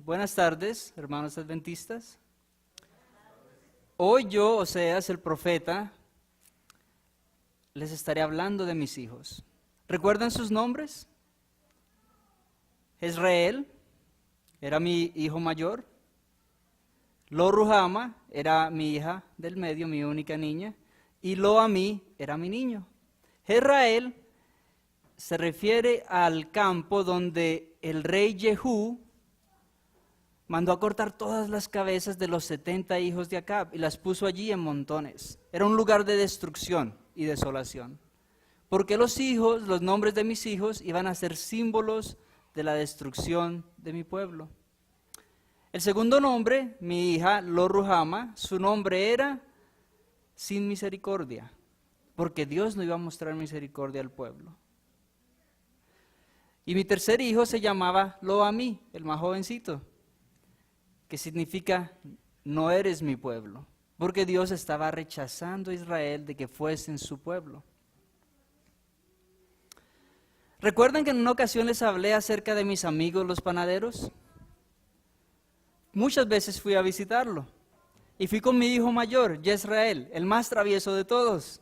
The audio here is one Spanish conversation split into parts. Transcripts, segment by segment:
Buenas tardes, hermanos adventistas. Hoy yo, Oseas, el profeta, les estaré hablando de mis hijos. ¿Recuerdan sus nombres? Jezreel era mi hijo mayor. Lo-Ruhama era mi hija del medio, mi única niña. Y Lo-Ammi era mi niño. Jezreel se refiere al campo donde el rey Jehú mandó a cortar todas las cabezas de los 70 hijos de Acab y las puso allí en montones. Era un lugar de destrucción y desolación. Porque los nombres de mis hijos iban a ser símbolos de la destrucción de mi pueblo. El segundo nombre, mi hija Lo-Ruhama, su nombre era sin misericordia, porque Dios no iba a mostrar misericordia al pueblo. Y mi tercer hijo se llamaba Lo-Ammi, el más jovencito, que significa no eres mi pueblo, porque Dios estaba rechazando a Israel de que fuesen su pueblo. ¿Recuerdan que en una ocasión les hablé acerca de mis amigos los panaderos? Muchas veces fui a visitarlo y fui con mi hijo mayor, Jezreel, el más travieso de todos.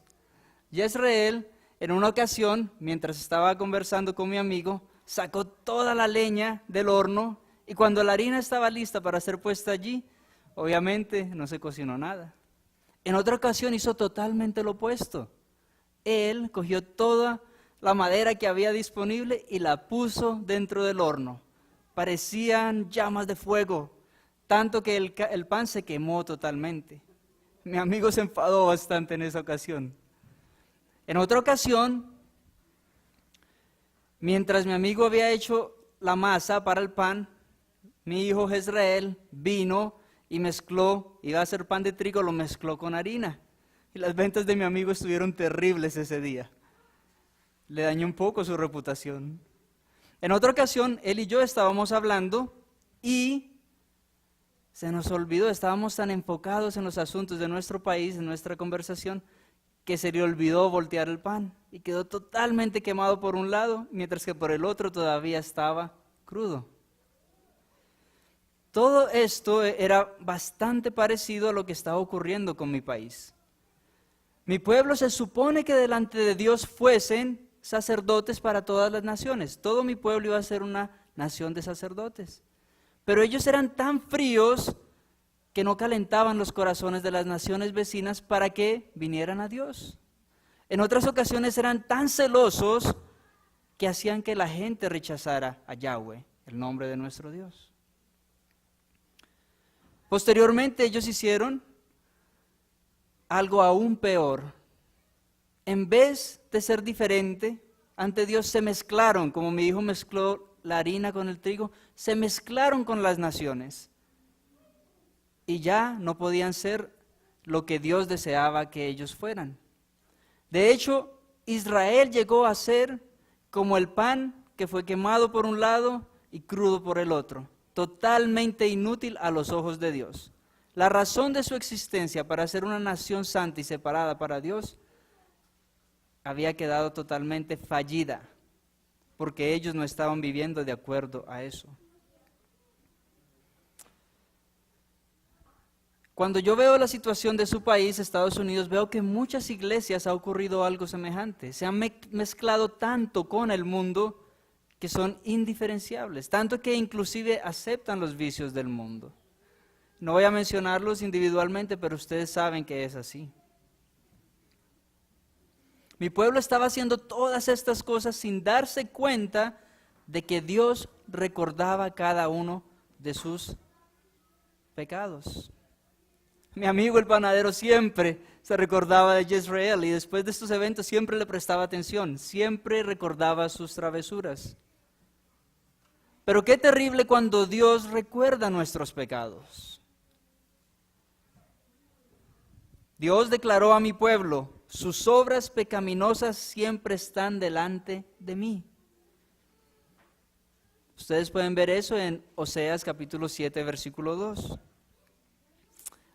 Jezreel, en una ocasión, mientras estaba conversando con mi amigo, sacó toda la leña del horno y cuando la harina estaba lista para ser puesta allí, obviamente no se cocinó nada. En otra ocasión hizo totalmente lo opuesto. Él cogió toda la madera que había disponible y la puso dentro del horno. Parecían llamas de fuego, tanto que el pan se quemó totalmente. Mi amigo se enfadó bastante en esa ocasión. En otra ocasión, mientras mi amigo había hecho la masa para el pan, mi hijo Jezreel vino y mezcló, iba a hacer pan de trigo, lo mezcló con harina. Y las ventas de mi amigo estuvieron terribles ese día. Le dañó un poco su reputación. En otra ocasión, él y yo estábamos hablando y se nos olvidó, estábamos tan enfocados en los asuntos de nuestro país, en nuestra conversación, que se le olvidó voltear el pan y quedó totalmente quemado por un lado, mientras que por el otro todavía estaba crudo. Todo esto era bastante parecido a lo que estaba ocurriendo con mi país. Mi pueblo se supone que delante de Dios fuesen sacerdotes para todas las naciones. Todo mi pueblo iba a ser una nación de sacerdotes. Pero ellos eran tan fríos que no calentaban los corazones de las naciones vecinas para que vinieran a Dios. En otras ocasiones eran tan celosos que hacían que la gente rechazara a Yahweh, el nombre de nuestro Dios. Posteriormente ellos hicieron algo aún peor. En vez de ser diferente, ante Dios se mezclaron, como mi hijo mezcló la harina con el trigo, se mezclaron con las naciones. Y ya no podían ser lo que Dios deseaba que ellos fueran. De hecho, Israel llegó a ser como el pan que fue quemado por un lado y crudo por el otro, totalmente inútil a los ojos de Dios. La razón de su existencia para ser una nación santa y separada para Dios había quedado totalmente fallida, porque ellos no estaban viviendo de acuerdo a eso. Cuando yo veo la situación de su país, Estados Unidos, veo que en muchas iglesias ha ocurrido algo semejante. Se han mezclado tanto con el mundo que son indiferenciables, tanto que inclusive aceptan los vicios del mundo. No voy a mencionarlos individualmente, pero ustedes saben que es así. Mi pueblo estaba haciendo todas estas cosas sin darse cuenta de que Dios recordaba cada uno de sus pecados. Mi amigo el panadero siempre se recordaba de Jezreel y después de estos eventos siempre le prestaba atención, siempre recordaba sus travesuras. Pero qué terrible cuando Dios recuerda nuestros pecados. Dios declaró a mi pueblo: sus obras pecaminosas siempre están delante de mí. Ustedes pueden ver eso en Oseas capítulo 7, versículo 2.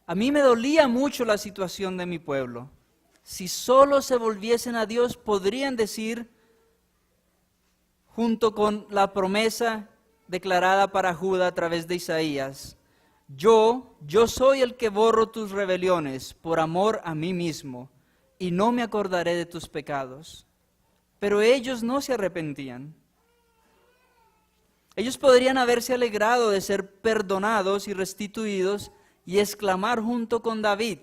A mí me dolía mucho la situación de mi pueblo. Si solo se volviesen a Dios, podrían decir, junto con la promesa declarada para Judá a través de Isaías: yo soy el que borro tus rebeliones por amor a mí mismo, y no me acordaré de tus pecados. Pero ellos no se arrepentían. Ellos podrían haberse alegrado de ser perdonados y restituidos y exclamar junto con David: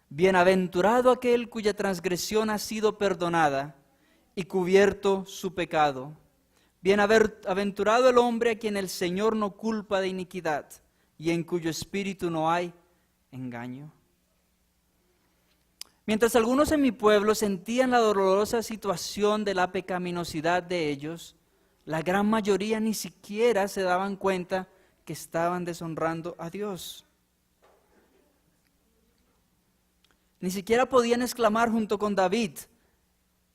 bienaventurado aquel cuya transgresión ha sido perdonada y cubierto su pecado. Bienaventurado el hombre a quien el Señor no culpa de iniquidad y en cuyo espíritu no hay engaño. Mientras algunos en mi pueblo sentían la dolorosa situación de la pecaminosidad de ellos, la gran mayoría ni siquiera se daban cuenta que estaban deshonrando a Dios. Ni siquiera podían exclamar junto con David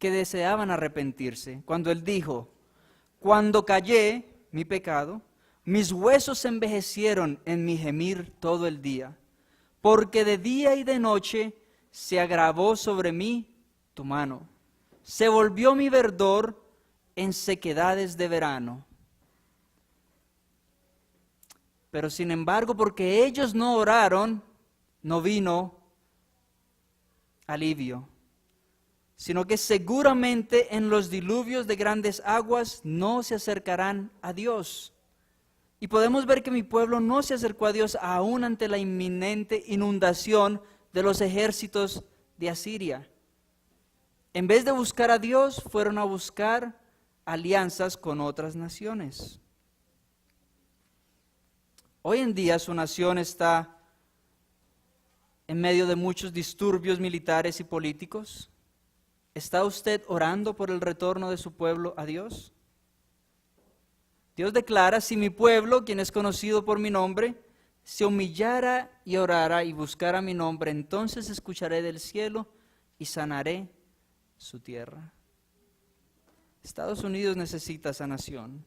que deseaban arrepentirse, cuando él dijo: cuando callé mi pecado, mis huesos se envejecieron en mi gemir todo el día, porque de día y de noche se agravó sobre mí tu mano, se volvió mi verdor en sequedades de verano. Pero sin embargo, porque ellos no oraron, no vino alivio, sino que seguramente en los diluvios de grandes aguas no se acercarán a Dios. Y podemos ver que mi pueblo no se acercó a Dios aún ante la inminente inundación de los ejércitos de Asiria. En vez de buscar a Dios, fueron a buscar alianzas con otras naciones. Hoy en día su nación está en medio de muchos disturbios militares y políticos. ¿Está usted orando por el retorno de su pueblo a Dios? Dios declara: si mi pueblo, quien es conocido por mi nombre, se humillara y orara y buscara mi nombre, entonces escucharé del cielo y sanaré su tierra. Estados Unidos necesita sanación.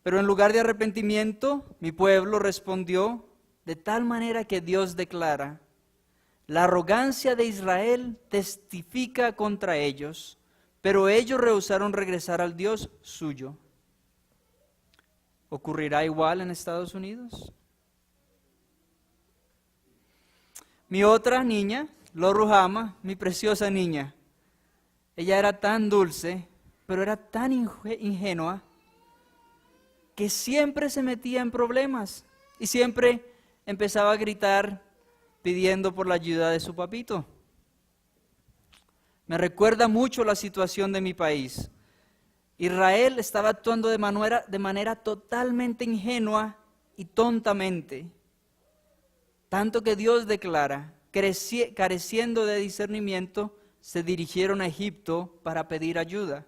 Pero en lugar de arrepentimiento, mi pueblo respondió de tal manera que Dios declara: la arrogancia de Israel testifica contra ellos, pero ellos rehusaron regresar al Dios suyo. ¿Ocurrirá igual en Estados Unidos? Mi otra niña, Loruhama, mi preciosa niña, ella era tan dulce, pero era tan ingenua, que siempre se metía en problemas y siempre empezaba a gritar pidiendo por la ayuda de su papito. Me recuerda mucho la situación de mi país. Israel estaba actuando de manera totalmente ingenua y tontamente, tanto que Dios declara: careciendo de discernimiento, se dirigieron a Egipto para pedir ayuda.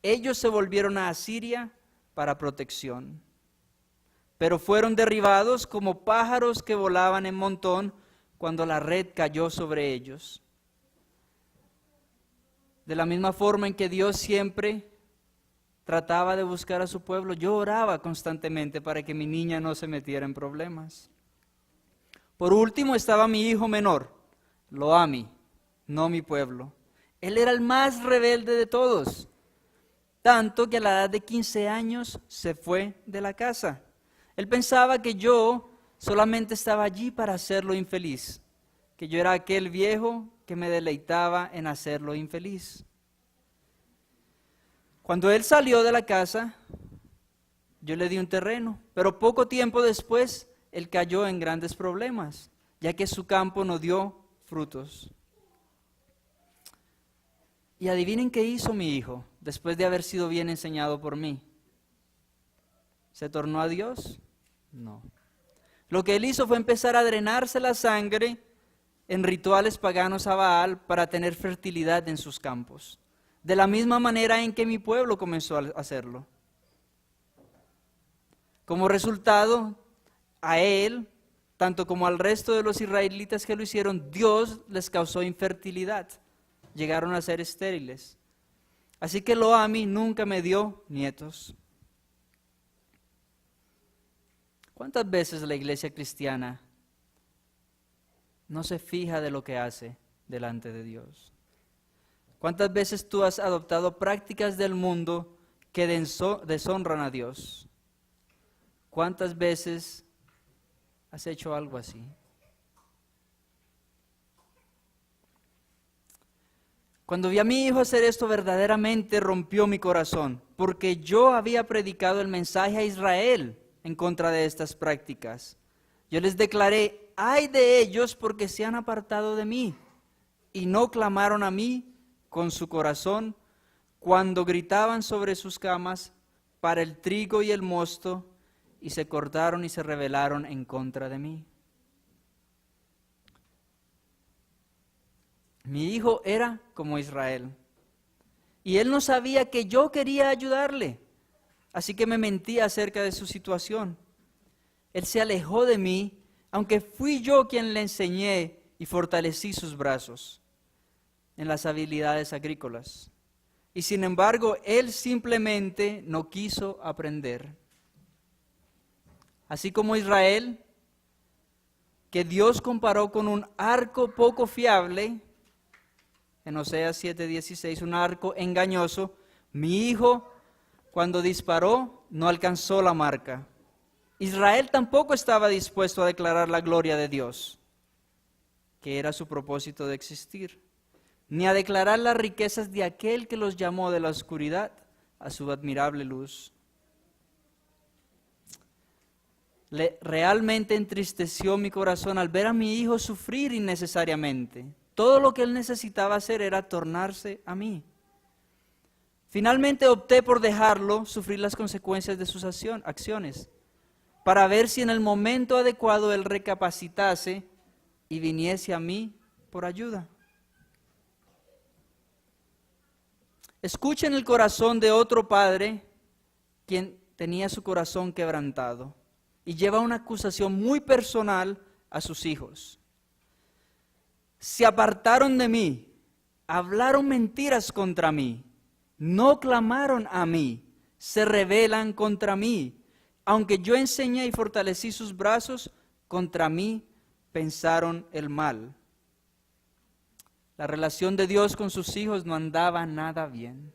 Ellos se volvieron a Asiria para protección, pero fueron derribados como pájaros que volaban en montón cuando la red cayó sobre ellos. De la misma forma en que Dios siempre trataba de buscar a su pueblo, yo oraba constantemente para que mi niña no se metiera en problemas. Por último estaba mi hijo menor, Loami, no mi pueblo. Él era el más rebelde de todos, tanto que a la edad de 15 años se fue de la casa. Él pensaba que yo solamente estaba allí para hacerlo infeliz, que yo era aquel viejo que me deleitaba en hacerlo infeliz. Cuando él salió de la casa, yo le di un terreno, pero poco tiempo después él cayó en grandes problemas, ya que su campo no dio frutos. Y adivinen qué hizo mi hijo después de haber sido bien enseñado por mí. ¿Se tornó a Dios? No. Lo que él hizo fue empezar a drenarse la sangre en rituales paganos a Baal para tener fertilidad en sus campos, de la misma manera en que mi pueblo comenzó a hacerlo. Como resultado, a él, tanto como al resto de los israelitas que lo hicieron, Dios les causó infertilidad. Llegaron a ser estériles. Así que Loami nunca me dio nietos. ¿Cuántas veces la iglesia cristiana no se fija de lo que hace delante de Dios? ¿Cuántas veces tú has adoptado prácticas del mundo que deshonran a Dios. ¿Cuántas veces has hecho algo así? Cuando vi a mi hijo hacer esto, verdaderamente rompió mi corazón, porque yo había predicado el mensaje a Israel en contra de estas prácticas. Yo les declaré: ay de ellos, porque se han apartado de mí y no clamaron a mí con su corazón cuando gritaban sobre sus camas para el trigo y el mosto, y se cortaron y se rebelaron en contra de mí. Mi hijo era como Israel, y él no sabía que yo quería ayudarle, así que me mentí acerca de su situación. Él se alejó de mí, aunque fui yo quien le enseñé y fortalecí sus brazos en las habilidades agrícolas. Y sin embargo, él simplemente no quiso aprender. Así como Israel, que Dios comparó con un arco poco fiable, en Oseas 7:16, un arco engañoso, mi hijo, cuando disparó, no alcanzó la marca. Israel tampoco estaba dispuesto a declarar la gloria de Dios, que era su propósito de existir, ni a declarar las riquezas de aquel que los llamó de la oscuridad a su admirable luz. Realmente entristeció mi corazón al ver a mi hijo sufrir innecesariamente. Todo lo que él necesitaba hacer era tornarse a mí. Finalmente opté por dejarlo sufrir las consecuencias de sus acciones, para ver si en el momento adecuado él recapacitase y viniese a mí por ayuda. Escuchen el corazón de otro padre, quien tenía su corazón quebrantado y lleva una acusación muy personal a sus hijos. Se apartaron de mí, hablaron mentiras contra mí, no clamaron a mí, se rebelan contra mí. Aunque yo enseñé y fortalecí sus brazos, contra mí pensaron el mal. La relación de Dios con sus hijos no andaba nada bien.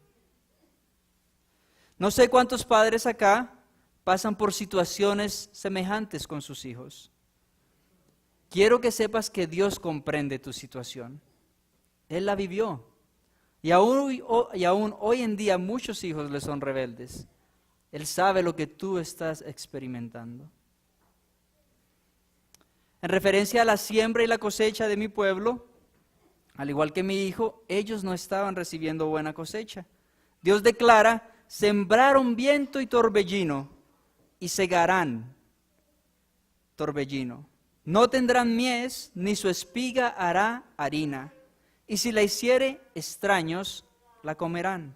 No sé cuántos padres acá pasan por situaciones semejantes con sus hijos. Quiero que sepas que Dios comprende tu situación. Él la vivió. Y aún hoy en día muchos hijos le son rebeldes. Él sabe lo que tú estás experimentando. En referencia a la siembra y la cosecha de mi pueblo, al igual que mi hijo, ellos no estaban recibiendo buena cosecha. Dios declara: sembraron viento y torbellino, y segarán torbellino. No tendrán mies, ni su espiga hará harina, y si la hiciere, extraños la comerán.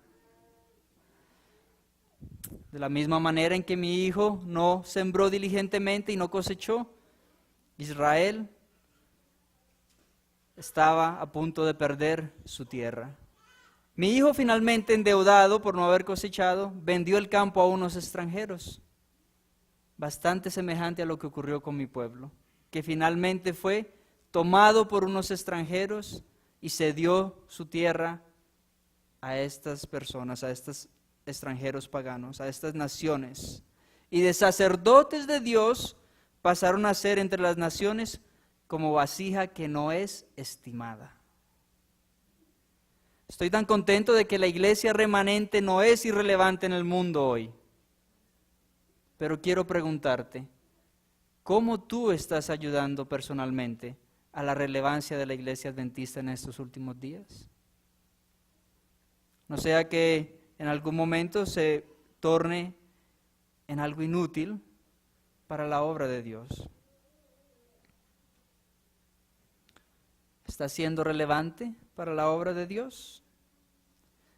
De la misma manera en que mi hijo no sembró diligentemente y no cosechó, Israel estaba a punto de perder su tierra. Mi hijo, finalmente endeudado por no haber cosechado, vendió el campo a unos extranjeros, bastante semejante a lo que ocurrió con mi pueblo, que finalmente fue tomado por unos extranjeros y cedió su tierra a estas personas, a estos extranjeros paganos, a estas naciones. Y de sacerdotes de Dios pasaron a ser entre las naciones como vasija que no es estimada. Estoy tan contento de que la iglesia remanente no es irrelevante en el mundo hoy. Pero quiero preguntarte, ¿cómo tú estás ayudando personalmente a la relevancia de la iglesia adventista en estos últimos días? No sea que en algún momento se torne en algo inútil para la obra de Dios. ¿Está siendo relevante para la obra de Dios?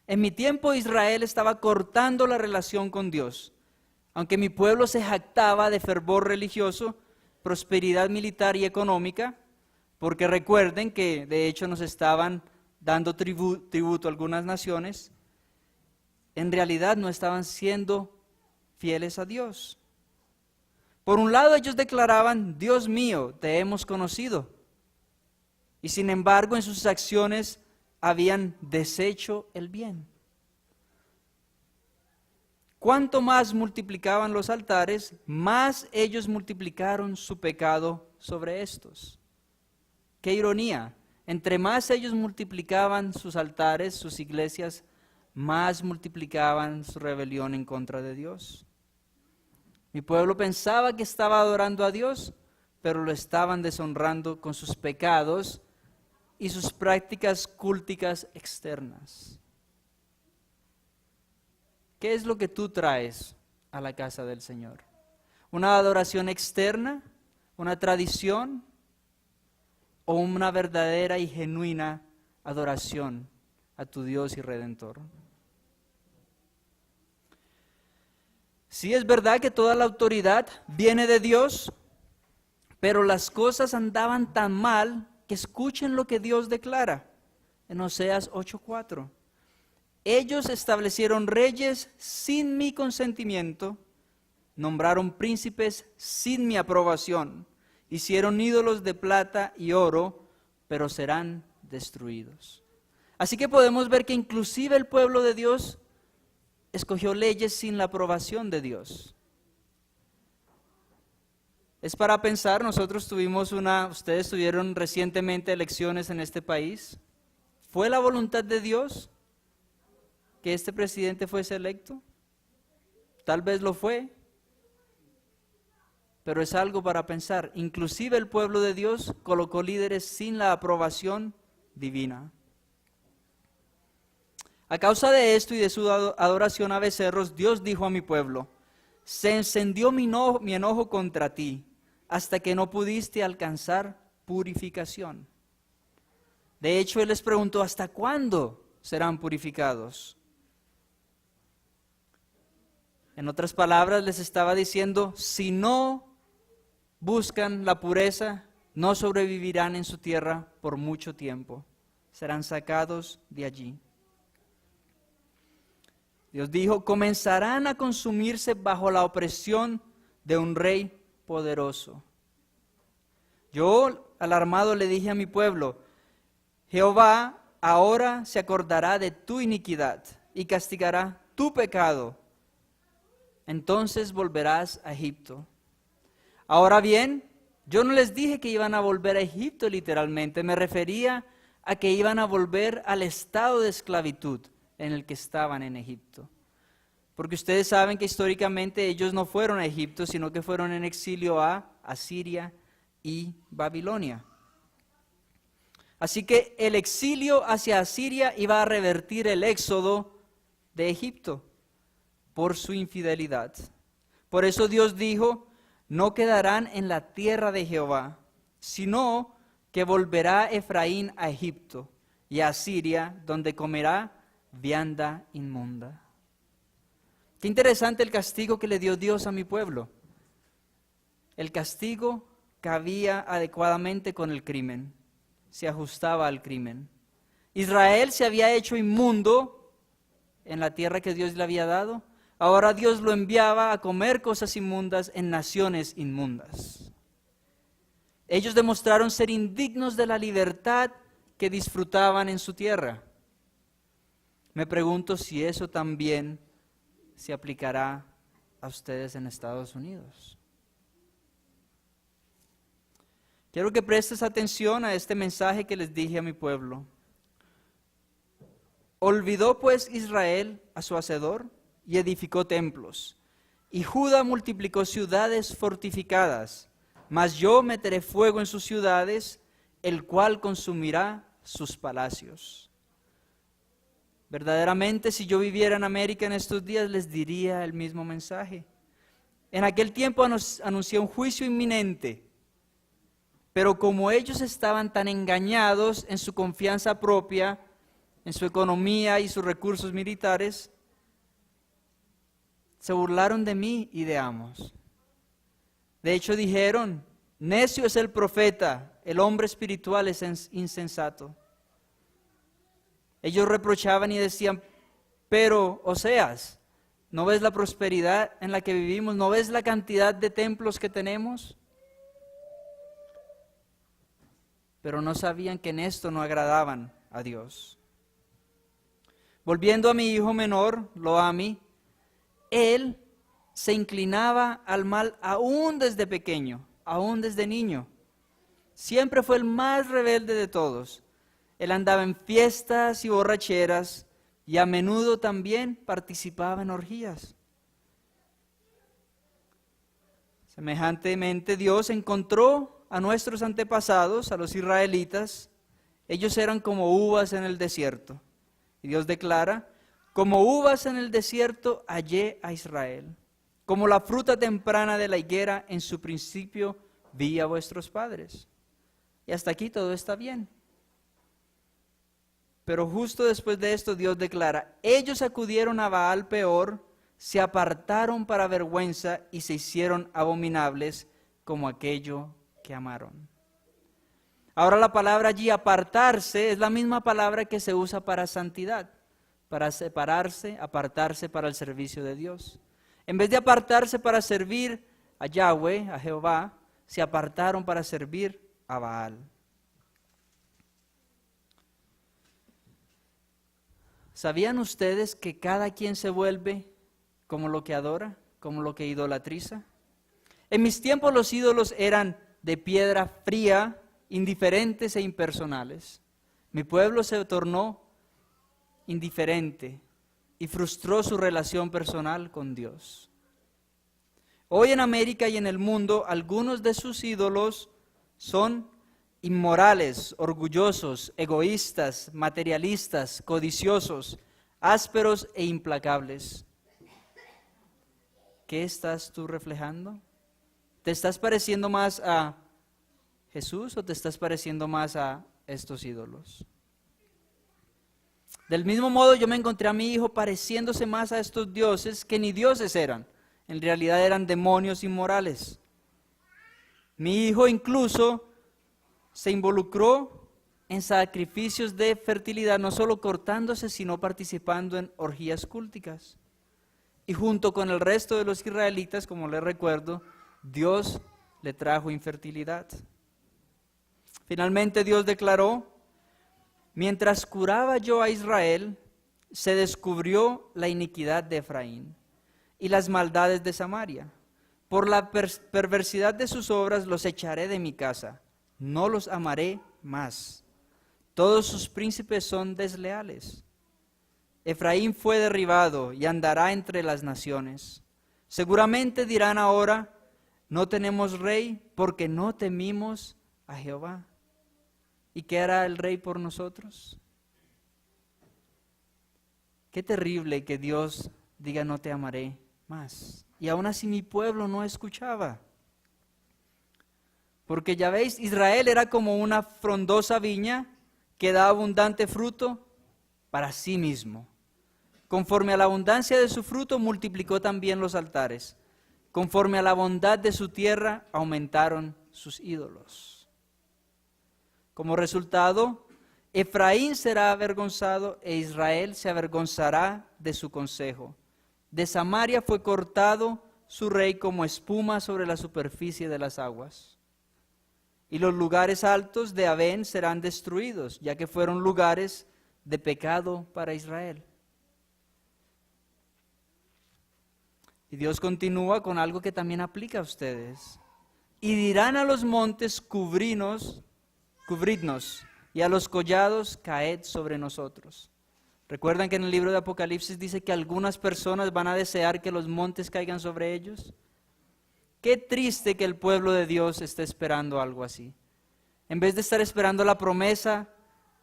En mi tiempo Israel estaba cortando la relación con Dios. Aunque mi pueblo se jactaba de fervor religioso, prosperidad militar y económica, porque recuerden que de hecho nos estaban dando tributo a algunas naciones, en realidad no estaban siendo fieles a Dios. Por un lado ellos declaraban: Dios mío, te hemos conocido. Y sin embargo en sus acciones habían deshecho el bien. cuanto más multiplicaban los altares, más ellos multiplicaron su pecado sobre estos. ¡Qué ironía! Entre más ellos multiplicaban sus altares, sus iglesias, más multiplicaban su rebelión en contra de Dios. Mi pueblo pensaba que estaba adorando a Dios, pero lo estaban deshonrando con sus pecados y sus prácticas culticas externas. ¿Qué es lo que tú traes a la casa del Señor? ¿Una adoración externa? ¿Una tradición? ¿O una verdadera y genuina adoración a tu Dios y Redentor? Sí, es verdad que toda la autoridad viene de Dios, pero las cosas andaban tan mal que escuchen lo que Dios declara en Oseas 8:4. Ellos establecieron reyes sin mi consentimiento, nombraron príncipes sin mi aprobación, hicieron ídolos de plata y oro, pero serán destruidos. Así que podemos ver que inclusive el pueblo de Dios escogió leyes sin la aprobación de Dios. Es para pensar, ustedes tuvieron recientemente elecciones en este país. ¿Fue la voluntad de Dios que este presidente fuese electo? Tal vez lo fue, pero es algo para pensar. Inclusive el pueblo de Dios colocó líderes sin la aprobación divina. A causa de esto y de su adoración a becerros, Dios dijo a mi pueblo: se encendió mi enojo contra ti, hasta que no pudiste alcanzar purificación. De hecho, Él les preguntó: ¿hasta cuándo serán purificados? En otras palabras, les estaba diciendo: si no buscan la pureza, no sobrevivirán en su tierra por mucho tiempo. Serán sacados de allí. Dios dijo: comenzarán a consumirse bajo la opresión de un rey poderoso. Yo, alarmado, le dije a mi pueblo: Jehová ahora se acordará de tu iniquidad y castigará tu pecado. Entonces volverás a Egipto. Ahora bien, yo no les dije que iban a volver a Egipto literalmente, me refería a que iban a volver al estado de esclavitud en el que estaban en Egipto. Porque ustedes saben que históricamente ellos no fueron a Egipto, sino que fueron en exilio a Asiria y Babilonia. Así que el exilio hacia Asiria iba a revertir el éxodo de Egipto por su infidelidad. Por eso Dios dijo: no quedarán en la tierra de Jehová, sino que volverá Efraín a Egipto y a Asiria, donde comerá vianda inmunda. Qué interesante el castigo que le dio Dios a mi pueblo. El castigo cabía adecuadamente con el crimen, se ajustaba al crimen. Israel se había hecho inmundo en la tierra que Dios le había dado. Ahora Dios lo enviaba a comer cosas inmundas en naciones inmundas. Ellos demostraron ser indignos de la libertad que disfrutaban en su tierra. Me pregunto si eso también se aplicará a ustedes en Estados Unidos. Quiero que prestes atención a este mensaje que les dije a mi pueblo. Olvidó pues Israel a su hacedor y edificó templos, y Judá multiplicó ciudades fortificadas, mas yo meteré fuego en sus ciudades, el cual consumirá sus palacios. Verdaderamente, si yo viviera en América en estos días, les diría el mismo mensaje. En aquel tiempo anuncié un juicio inminente, pero como ellos estaban tan engañados en su confianza propia, en su economía y sus recursos militares, se burlaron de mí y de Amos. De hecho dijeron: necio es el profeta, el hombre espiritual es insensato. Ellos reprochaban y decían: pero Oseas, ¿no ves la prosperidad en la que vivimos? ¿No ves la cantidad de templos que tenemos? Pero no sabían que en esto no agradaban a Dios. Volviendo a mi hijo menor, Loami, él se inclinaba al mal aún desde pequeño, aún desde niño. Siempre fue el más rebelde de todos. Él andaba en fiestas y borracheras y a menudo también participaba en orgías. Semejantemente, Dios encontró a nuestros antepasados, a los israelitas. Ellos eran como uvas en el desierto. Y Dios declara: como uvas en el desierto hallé a Israel. Como la fruta temprana de la higuera, en su principio vi a vuestros padres. Y hasta aquí todo está bien. Pero justo después de esto Dios declara: ellos acudieron a Baal Peor, se apartaron para vergüenza y se hicieron abominables como aquello que amaron. Ahora la palabra allí, apartarse, es la misma palabra que se usa para santidad, para separarse, apartarse para el servicio de Dios. En vez de apartarse para servir a Yahweh, a Jehová, se apartaron para servir a Baal. ¿Sabían ustedes que cada quien se vuelve como lo que adora, como lo que idolatriza? En mis tiempos los ídolos eran de piedra fría, indiferentes e impersonales. Mi pueblo se tornó indiferente y frustró su relación personal con Dios. Hoy en América y en el mundo, algunos de sus ídolos son inmorales, orgullosos, egoístas, materialistas, codiciosos, ásperos e implacables. ¿Qué estás tú reflejando? ¿Te estás pareciendo más a Jesús o te estás pareciendo más a estos ídolos? Del mismo modo, yo me encontré a mi hijo pareciéndose más a estos dioses que ni dioses eran. En realidad eran demonios inmorales. Mi hijo incluso se involucró en sacrificios de fertilidad, no solo cortándose, sino participando en orgías cúlticas. Y junto con el resto de los israelitas, como les recuerdo, Dios le trajo infertilidad. Finalmente Dios declaró: mientras curaba yo a Israel, se descubrió la iniquidad de Efraín y las maldades de Samaria. Por la perversidad de sus obras los echaré de mi casa, no los amaré más. Todos sus príncipes son desleales. Efraín fue derribado y andará entre las naciones. Seguramente dirán ahora: no tenemos rey porque no temimos a Jehová. ¿Y qué hará el rey por nosotros? Qué terrible que Dios diga: no te amaré más. Y aún así mi pueblo no escuchaba. Porque ya veis, Israel era como una frondosa viña que da abundante fruto para sí mismo. Conforme a la abundancia de su fruto, multiplicó también los altares. Conforme a la bondad de su tierra, aumentaron sus ídolos. Como resultado, Efraín será avergonzado e Israel se avergonzará de su consejo. De Samaria fue cortado su rey como espuma sobre la superficie de las aguas. Y los lugares altos de Avén serán destruidos, ya que fueron lugares de pecado para Israel. Y Dios continúa con algo que también aplica a ustedes. Y dirán a los montes: cubridnos, y a los collados: caed sobre nosotros. ¿Recuerdan que en el libro de Apocalipsis dice que algunas personas van a desear que los montes caigan sobre ellos? Qué triste que el pueblo de Dios esté esperando algo así. En vez de estar esperando la promesa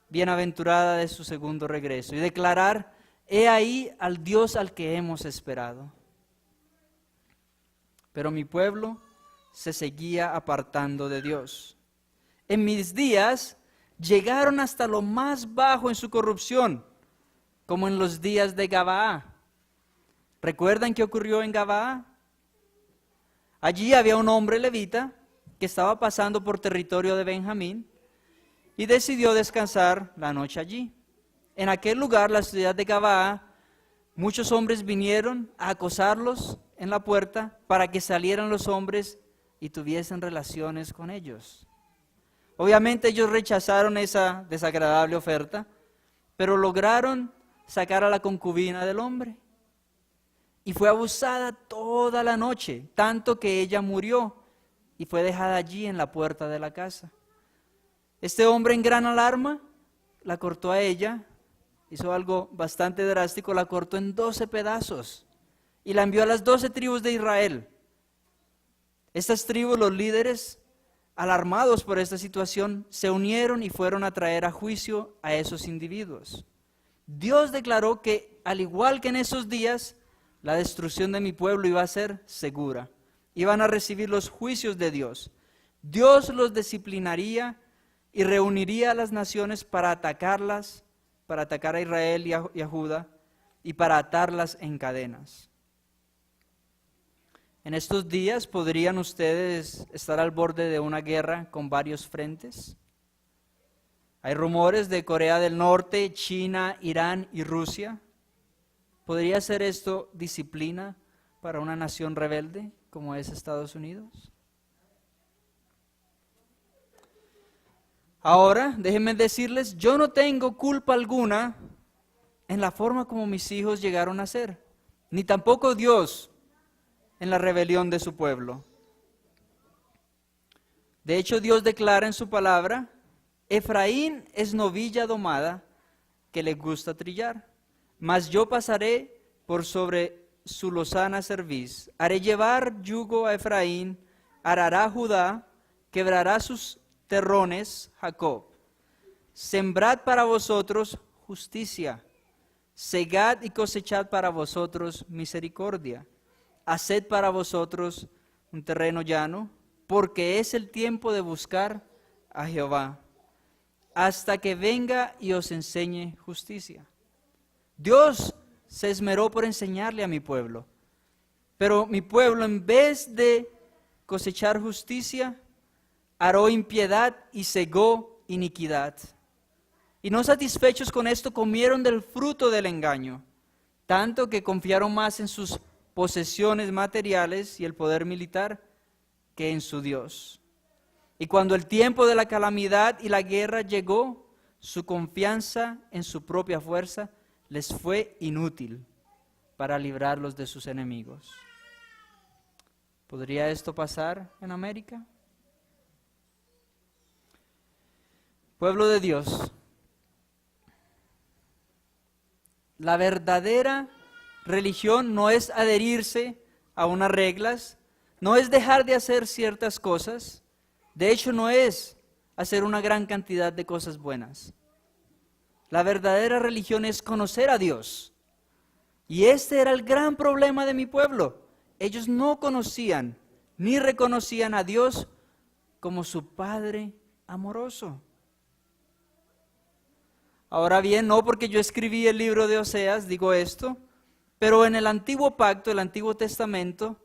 bienaventurada de su segundo regreso y declarar: he ahí al Dios al que hemos esperado. Pero mi pueblo se seguía apartando de Dios. En mis días llegaron hasta lo más bajo en su corrupción, como en los días de Gabaa. ¿Recuerdan qué ocurrió en Gabaa? Allí había un hombre levita que estaba pasando por territorio de Benjamín y decidió descansar la noche allí. En aquel lugar, la ciudad de Gabaa, muchos hombres vinieron a acosarlos en la puerta para que salieran los hombres y tuviesen relaciones con ellos. Obviamente ellos rechazaron esa desagradable oferta, pero lograron sacar a la concubina del hombre. y fue abusada toda la noche, tanto que ella murió y fue dejada allí en la puerta de la casa. Este hombre en gran alarma la cortó a ella, hizo algo bastante drástico, la cortó en 12 pedazos y la envió a las 12 tribus de Israel. Estas tribus, los líderes, alarmados por esta situación, se unieron y fueron a traer a juicio a esos individuos. Dios declaró que, al igual que en esos días, la destrucción de mi pueblo iba a ser segura. Iban a recibir los juicios de Dios. Dios los disciplinaría y reuniría a las naciones para atacarlas, para atacar a Israel y a Judá, y para atarlas en cadenas. En estos días podrían ustedes estar al borde de una guerra con varios frentes. Hay rumores de Corea del Norte, China, Irán y Rusia. ¿Podría ser esto disciplina para una nación rebelde como es Estados Unidos? Ahora, déjenme decirles, yo no tengo culpa alguna en la forma como mis hijos llegaron a ser, ni tampoco Dios en la rebelión de su pueblo. De hecho, Dios declara en su palabra: Efraín es novilla domada que le gusta trillar, mas yo pasaré por sobre su lozana cerviz. Haré llevar yugo a Efraín, arará Judá, quebrará sus terrones Jacob. Sembrad para vosotros justicia, segad y cosechad para vosotros misericordia. Haced para vosotros un terreno llano, porque es el tiempo de buscar a Jehová, hasta que venga y os enseñe justicia. Dios se esmeró por enseñarle a mi pueblo, pero mi pueblo, en vez de cosechar justicia, aró impiedad y segó iniquidad. Y no satisfechos con esto, comieron del fruto del engaño, tanto que confiaron más en sus posesiones materiales y el poder militar que en su Dios. Y cuando el tiempo de la calamidad y la guerra llegó, su confianza en su propia fuerza les fue inútil para librarlos de sus enemigos. ¿Podría esto pasar en América? Pueblo de Dios, la verdadera religión no es adherirse a unas reglas, no es dejar de hacer ciertas cosas, de hecho no es hacer una gran cantidad de cosas buenas. La verdadera religión es conocer a Dios. Y este era el gran problema de mi pueblo. Ellos no conocían ni reconocían a Dios como su Padre amoroso. Ahora bien, no porque yo escribí el libro de Oseas digo esto, pero en el Antiguo Pacto, el Antiguo Testamento,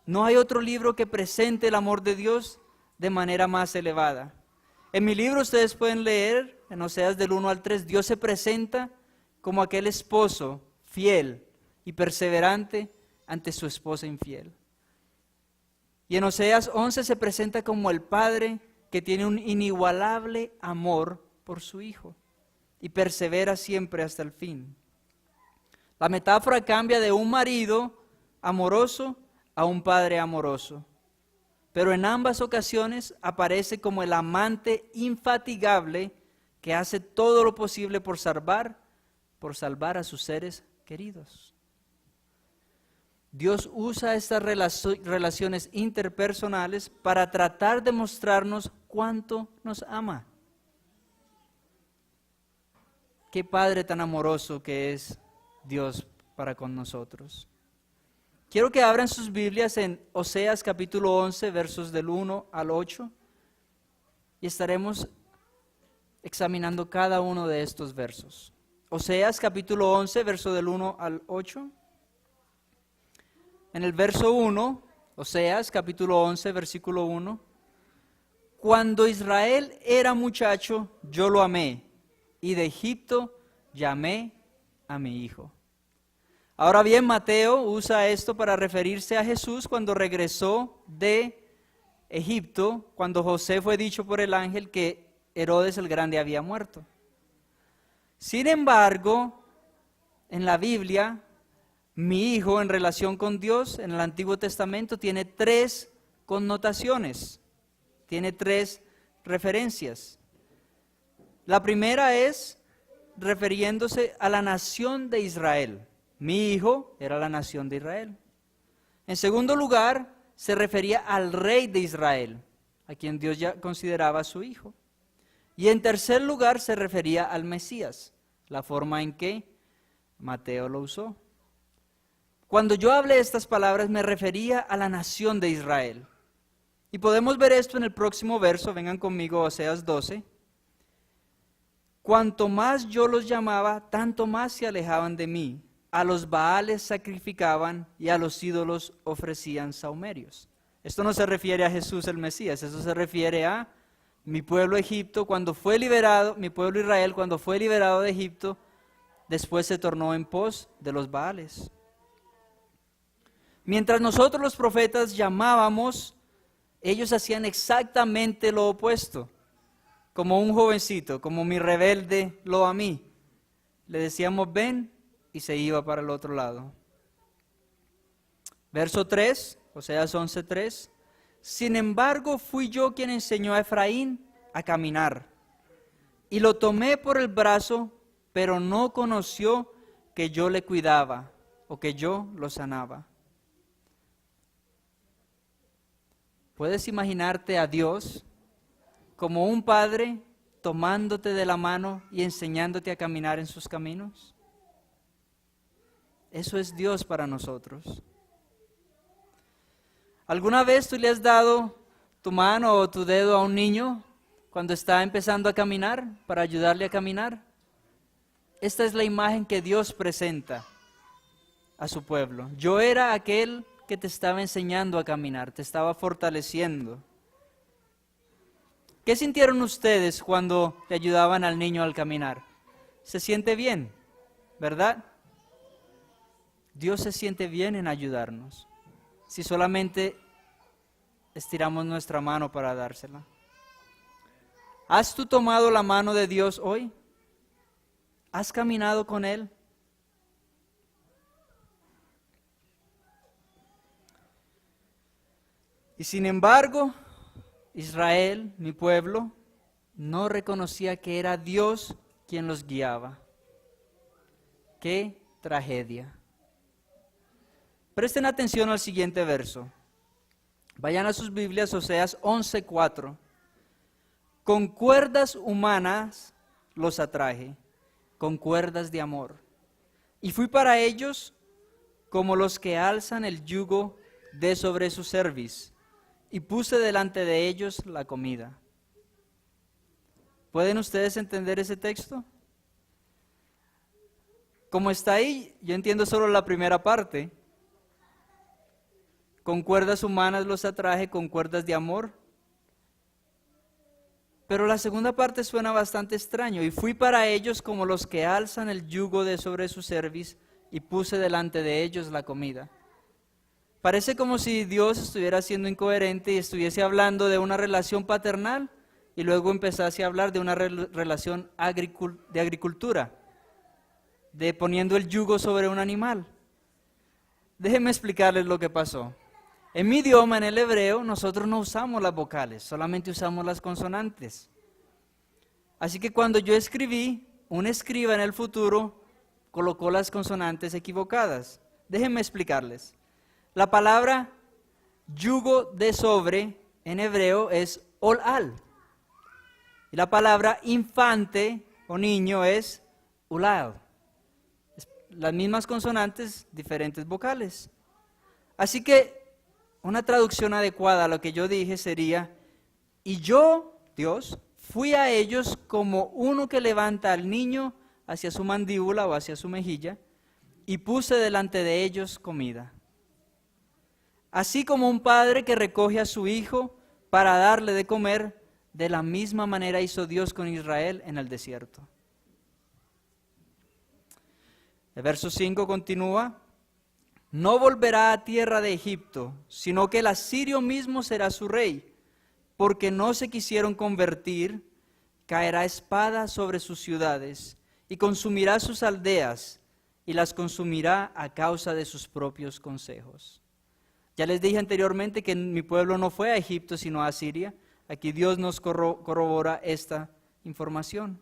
no hay otro libro que presente el amor de Dios de manera más elevada. En mi libro ustedes pueden leer, en Oseas del 1 al 3, Dios se presenta como aquel esposo fiel y perseverante ante su esposa infiel. Y en Oseas 11 se presenta como el padre que tiene un inigualable amor por su hijo y persevera siempre hasta el fin. La metáfora cambia de un marido amoroso a un padre amoroso, pero en ambas ocasiones aparece como el amante infatigable que hace todo lo posible por salvar a sus seres queridos. Dios usa estas relaciones interpersonales para tratar de mostrarnos cuánto nos ama. Qué Padre tan amoroso que es Dios para con nosotros. Quiero que abran sus Biblias en Oseas capítulo 11, versos del 1 al 8, y estaremos examinando cada uno de estos versos. Oseas capítulo 11, verso del 1 al 8. En el verso 1, Oseas capítulo 11, versículo 1. Cuando Israel era muchacho, yo lo amé, y de Egipto llamé a mi hijo. Ahora bien, Mateo usa esto para referirse a Jesús cuando regresó de Egipto, cuando José fue dicho por el ángel que Herodes el Grande había muerto. Sin embargo, en la Biblia, mi hijo en relación con Dios en el Antiguo Testamento tiene 3 connotaciones, tiene 3 referencias. La primera es refiriéndose a la nación de Israel. Mi hijo era la nación de Israel. En segundo lugar, se refería al rey de Israel, a quien Dios ya consideraba su hijo. Y en tercer lugar, se refería al Mesías, la forma en que Mateo lo usó. Cuando yo hablé estas palabras, me refería a la nación de Israel. Y podemos ver esto en el próximo verso, vengan conmigo, Oseas 12. Cuanto más yo los llamaba, tanto más se alejaban de mí. A los Baales sacrificaban y a los ídolos ofrecían sahumerios. Esto no se refiere a Jesús el Mesías, eso se refiere a mi pueblo Egipto cuando fue liberado, mi pueblo Israel cuando fue liberado de Egipto, después se tornó en pos de los Baales. Mientras nosotros los profetas llamábamos, ellos hacían exactamente lo opuesto. Como un jovencito, como mi rebelde lo a mí. Le decíamos ven y se iba para el otro lado. Verso 3, Oseas 11:3. Sin embargo, fui yo quien enseñó a Efraín a caminar. Y lo tomé por el brazo, pero no conoció que yo le cuidaba o que yo lo sanaba. ¿Puedes imaginarte a Dios como un padre tomándote de la mano y enseñándote a caminar en sus caminos? Eso es Dios para nosotros. ¿Alguna vez tú le has dado tu mano o tu dedo a un niño cuando está empezando a caminar para ayudarle a caminar? Esta es la imagen que Dios presenta a su pueblo. Yo era aquel que te estaba enseñando a caminar, te estaba fortaleciendo. ¿Qué sintieron ustedes cuando le ayudaban al niño al caminar? Se siente bien, ¿verdad? Dios se siente bien en ayudarnos, si solamente estiramos nuestra mano para dársela. ¿Has tú tomado la mano de Dios hoy? ¿Has caminado con Él? Y sin embargo, Israel, mi pueblo, no reconocía que era Dios quien los guiaba. ¡Qué tragedia! Presten atención al siguiente verso. Vayan a sus Biblias, Oseas 11:4. Con cuerdas humanas los atraje, con cuerdas de amor. Y fui para ellos como los que alzan el yugo de sobre su cerviz, y puse delante de ellos la comida. ¿Pueden ustedes entender ese texto? Como está ahí, yo entiendo solo la primera parte. Con cuerdas humanas los atraje, con cuerdas de amor. Pero la segunda parte suena bastante extraño. Y fui para ellos como los que alzan el yugo de sobre su cerviz, y puse delante de ellos la comida. Parece como si Dios estuviera siendo incoherente y estuviese hablando de una relación paternal y luego empezase a hablar de una relación de agricultura, de poniendo el yugo sobre un animal. Déjenme explicarles lo que pasó. En mi idioma, en el hebreo, nosotros no usamos las vocales, solamente usamos las consonantes. Así que cuando yo escribí, un escriba en el futuro colocó las consonantes equivocadas. Déjenme explicarles. La palabra yugo de sobre en hebreo es ol-al. Y la palabra infante o niño es ulal. Las mismas consonantes, diferentes vocales. Así que una traducción adecuada a lo que yo dije sería: y yo, Dios, fui a ellos como uno que levanta al niño hacia su mandíbula o hacia su mejilla, y puse delante de ellos comida. Así como un padre que recoge a su hijo para darle de comer, de la misma manera hizo Dios con Israel en el desierto. El verso 5 continúa: no volverá a tierra de Egipto, sino que el asirio mismo será su rey, porque no se quisieron convertir, caerá espada sobre sus ciudades, y consumirá sus aldeas, y las consumirá a causa de sus propios consejos. Ya les dije anteriormente que mi pueblo no fue a Egipto sino a Asiria. Aquí Dios nos corrobora esta información.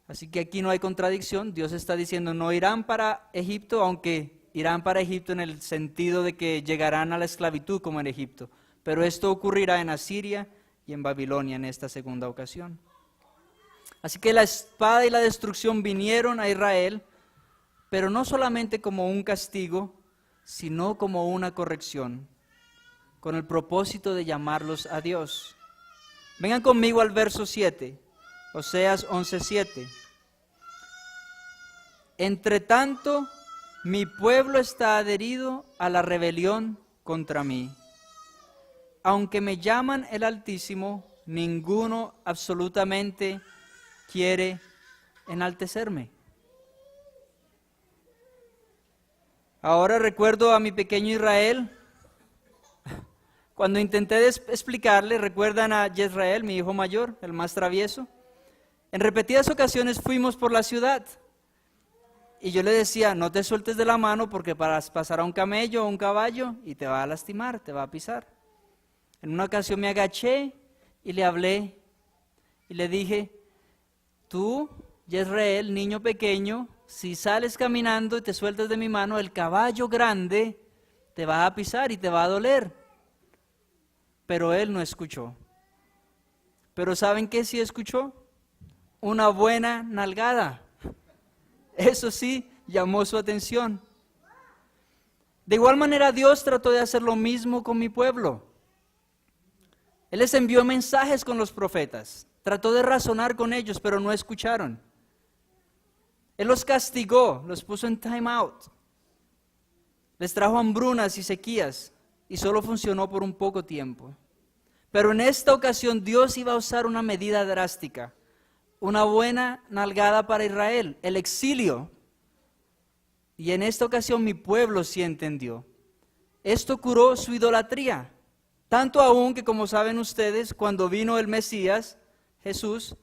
Así que aquí no hay contradicción. Dios está diciendo no irán para Egipto, aunque irán para Egipto en el sentido de que llegarán a la esclavitud como en Egipto. Pero esto ocurrirá en Asiria y en Babilonia en esta segunda ocasión. Así que la espada y la destrucción vinieron a Israel, pero no solamente como un castigo, sino como una corrección, con el propósito de llamarlos a Dios. Vengan conmigo al verso 7, Oseas 11:7. Entre tanto, mi pueblo está adherido a la rebelión contra mí. Aunque me llaman el Altísimo, ninguno absolutamente quiere enaltecerme. Ahora recuerdo a mi pequeño Israel. Cuando intenté explicarle, recuerdan a Yisrael, mi hijo mayor, el más travieso. En repetidas ocasiones fuimos por la ciudad y yo le decía, no te sueltes de la mano porque pasará un camello o un caballo y te va a lastimar, te va a pisar. En una ocasión me agaché y le hablé y le dije, tú, Yisrael, niño pequeño, si sales caminando y te sueltas de mi mano, el caballo grande te va a pisar y te va a doler. Pero él no escuchó. Pero ¿saben qué sí escuchó? Una buena nalgada. Eso sí llamó su atención. De igual manera Dios trató de hacer lo mismo con mi pueblo. Él les envió mensajes con los profetas. Trató de razonar con ellos, pero no escucharon. Él los castigó, los puso en time out. Les trajo hambrunas y sequías y solo funcionó por un poco tiempo. Pero en esta ocasión Dios iba a usar una medida drástica, una buena nalgada para Israel, el exilio. Y en esta ocasión mi pueblo sí entendió. Esto curó su idolatría, tanto aún que, como saben ustedes, cuando vino el Mesías, Jesús,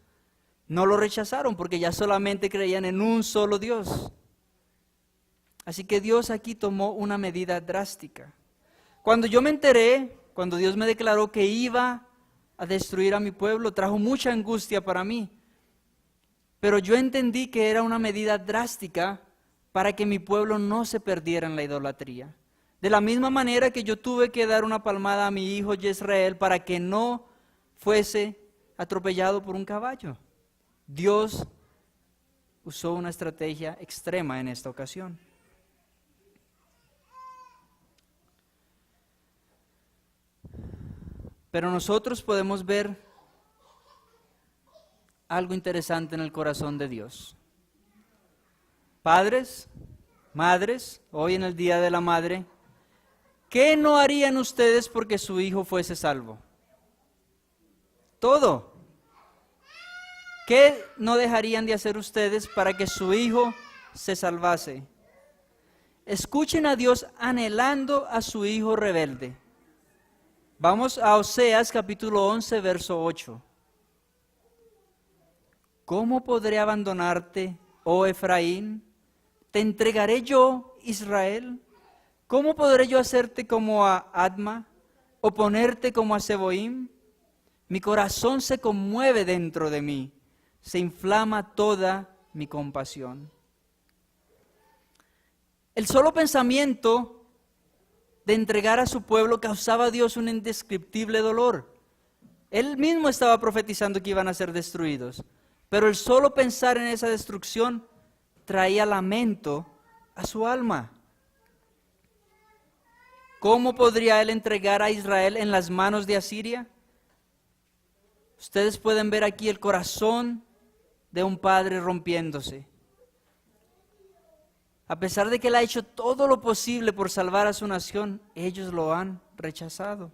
no lo rechazaron porque ya solamente creían en un solo Dios. Así que Dios aquí tomó una medida drástica. Cuando yo me enteré, cuando Dios me declaró que iba a destruir a mi pueblo, trajo mucha angustia para mí. Pero yo entendí que era una medida drástica para que mi pueblo no se perdiera en la idolatría. De la misma manera que yo tuve que dar una palmada a mi hijo Yisrael para que no fuese atropellado por un caballo. Dios usó una estrategia extrema en esta ocasión. Pero nosotros podemos ver algo interesante en el corazón de Dios. Padres, madres, hoy en el Día de la Madre, ¿qué no harían ustedes porque su hijo fuese salvo? Todo. ¿Qué no dejarían de hacer ustedes para que su hijo se salvase? Escuchen a Dios anhelando a su hijo rebelde. Vamos a Oseas capítulo 11, verso 8. ¿Cómo podré abandonarte, oh Efraín? ¿Te entregaré yo, Israel? ¿Cómo podré yo hacerte como a Adma o ponerte como a Seboim? Mi corazón se conmueve dentro de mí, se inflama toda mi compasión. El solo pensamiento de entregar a su pueblo causaba a Dios un indescriptible dolor. Él mismo estaba profetizando que iban a ser destruidos, pero el solo pensar en esa destrucción traía lamento a su alma. ¿Cómo podría él entregar a Israel en las manos de Asiria? Ustedes pueden ver aquí el corazón de un padre rompiéndose. A pesar de que él ha hecho todo lo posible por salvar a su nación, ellos lo han rechazado.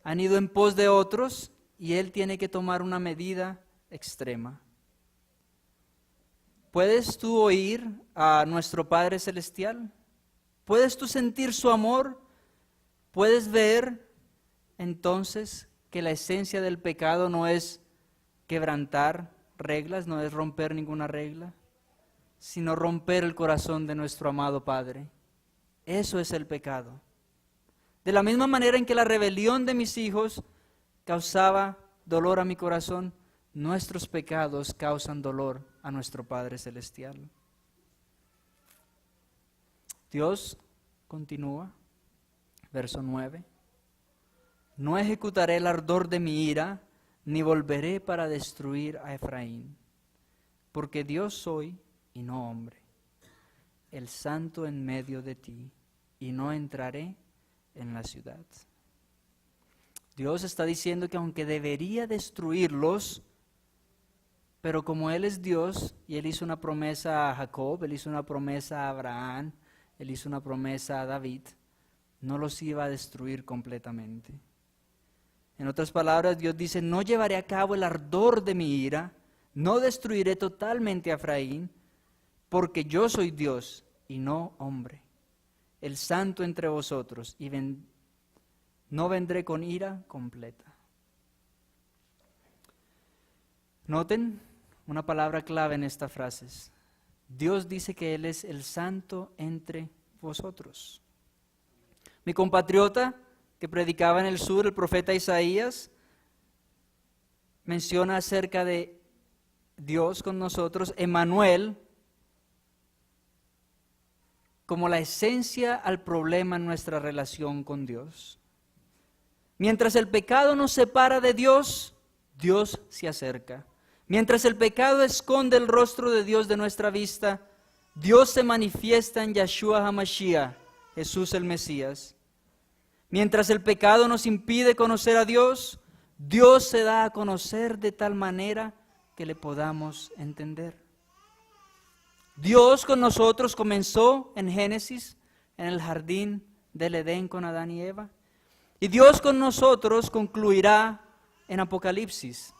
Han ido en pos de otros y él tiene que tomar una medida extrema. ¿Puedes tú oír a nuestro Padre Celestial? ¿Puedes tú sentir su amor? ¿Puedes ver entonces que la esencia del pecado no es quebrantar reglas, no es romper ninguna regla? sino romper el corazón de nuestro amado Padre. Eso es el pecado. De la misma manera en que la rebelión de mis hijos causaba dolor a mi corazón, nuestros pecados causan dolor a nuestro Padre Celestial. Dios continúa, verso 9. No ejecutaré el ardor de mi ira, ni volveré para destruir a Efraín, porque Dios soy y no hombre, el santo en medio de ti, y no entraré en la ciudad. Dios está diciendo que aunque debería destruirlos, pero como Él es Dios y Él hizo una promesa a Jacob, Él hizo una promesa a Abraham, Él hizo una promesa a David, no los iba a destruir completamente. En otras palabras, Dios dice, no llevaré a cabo el ardor de mi ira, no destruiré totalmente a Efraín, porque yo soy Dios y no hombre, el santo entre vosotros, y no vendré con ira completa. Noten una palabra clave en estas frases. Dios dice que Él es el santo entre vosotros. Mi compatriota que predicaba en el sur, el profeta Isaías, menciona acerca de Dios con nosotros, Emmanuel, como la esencia al problema en nuestra relación con Dios. Mientras el pecado nos separa de Dios, Dios se acerca. Mientras el pecado esconde el rostro de Dios de nuestra vista, Dios se manifiesta en Yeshua HaMashiach, Jesús el Mesías. Mientras el pecado nos impide conocer a Dios, Dios se da a conocer de tal manera que le podamos entender. Dios con nosotros comenzó en Génesis, en el jardín del Edén con Adán y Eva. Y Dios con nosotros concluirá en Apocalipsis,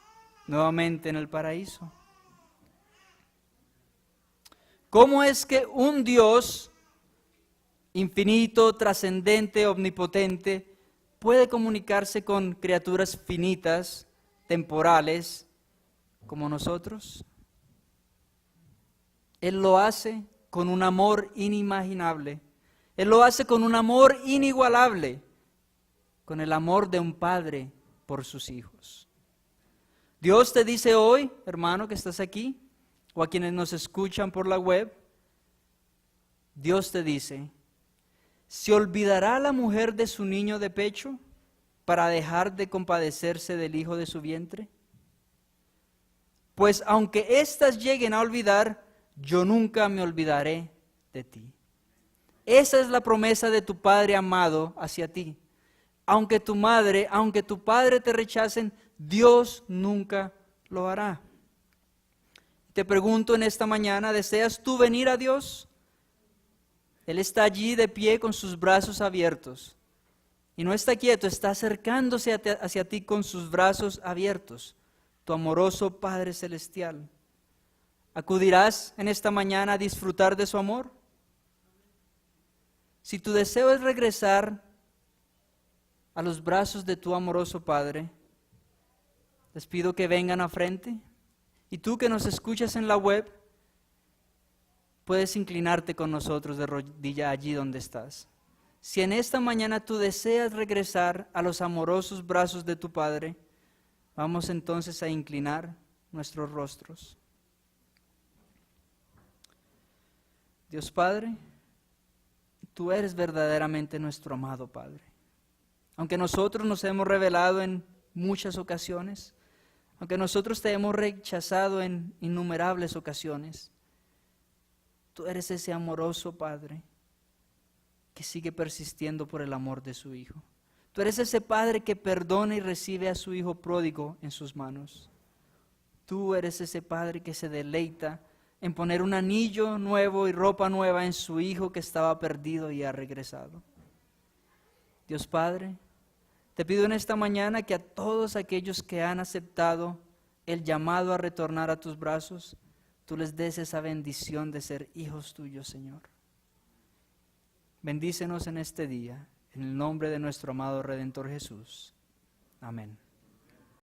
nuevamente en el paraíso. ¿Cómo es que un Dios infinito, trascendente, omnipotente, puede comunicarse con criaturas finitas, temporales, como nosotros? Él lo hace con un amor inimaginable. Él lo hace con un amor inigualable, con el amor de un padre por sus hijos. Dios te dice hoy, hermano que estás aquí, o a quienes nos escuchan por la web, Dios te dice, ¿se olvidará la mujer de su niño de pecho para dejar de compadecerse del hijo de su vientre? Pues aunque éstas lleguen a olvidar, yo nunca me olvidaré de ti. Esa es la promesa de tu Padre amado hacia ti. Aunque tu madre, aunque tu padre te rechacen, Dios nunca lo hará. Te pregunto en esta mañana, ¿deseas tú venir a Dios? Él está allí de pie con sus brazos abiertos. Y no está quieto, está acercándose hacia ti con sus brazos abiertos, tu amoroso Padre Celestial. ¿Acudirás en esta mañana a disfrutar de su amor? Si tu deseo es regresar a los brazos de tu amoroso Padre, les pido que vengan a frente. Y tú que nos escuchas en la web, puedes inclinarte con nosotros de rodilla allí donde estás. Si en esta mañana tú deseas regresar a los amorosos brazos de tu Padre, vamos entonces a inclinar nuestros rostros. Dios Padre, tú eres verdaderamente nuestro amado Padre. Aunque nosotros nos hemos rebelado en muchas ocasiones, aunque nosotros te hemos rechazado en innumerables ocasiones, tú eres ese amoroso Padre que sigue persistiendo por el amor de su Hijo. Tú eres ese Padre que perdona y recibe a su Hijo pródigo en sus manos. Tú eres ese Padre que se deleita en poner un anillo nuevo y ropa nueva en su Hijo que estaba perdido y ha regresado. Dios Padre, te pido en esta mañana que a todos aquellos que han aceptado el llamado a retornar a tus brazos, tú les des esa bendición de ser hijos tuyos, Señor. Bendícenos en este día, en el nombre de nuestro amado Redentor Jesús. Amén.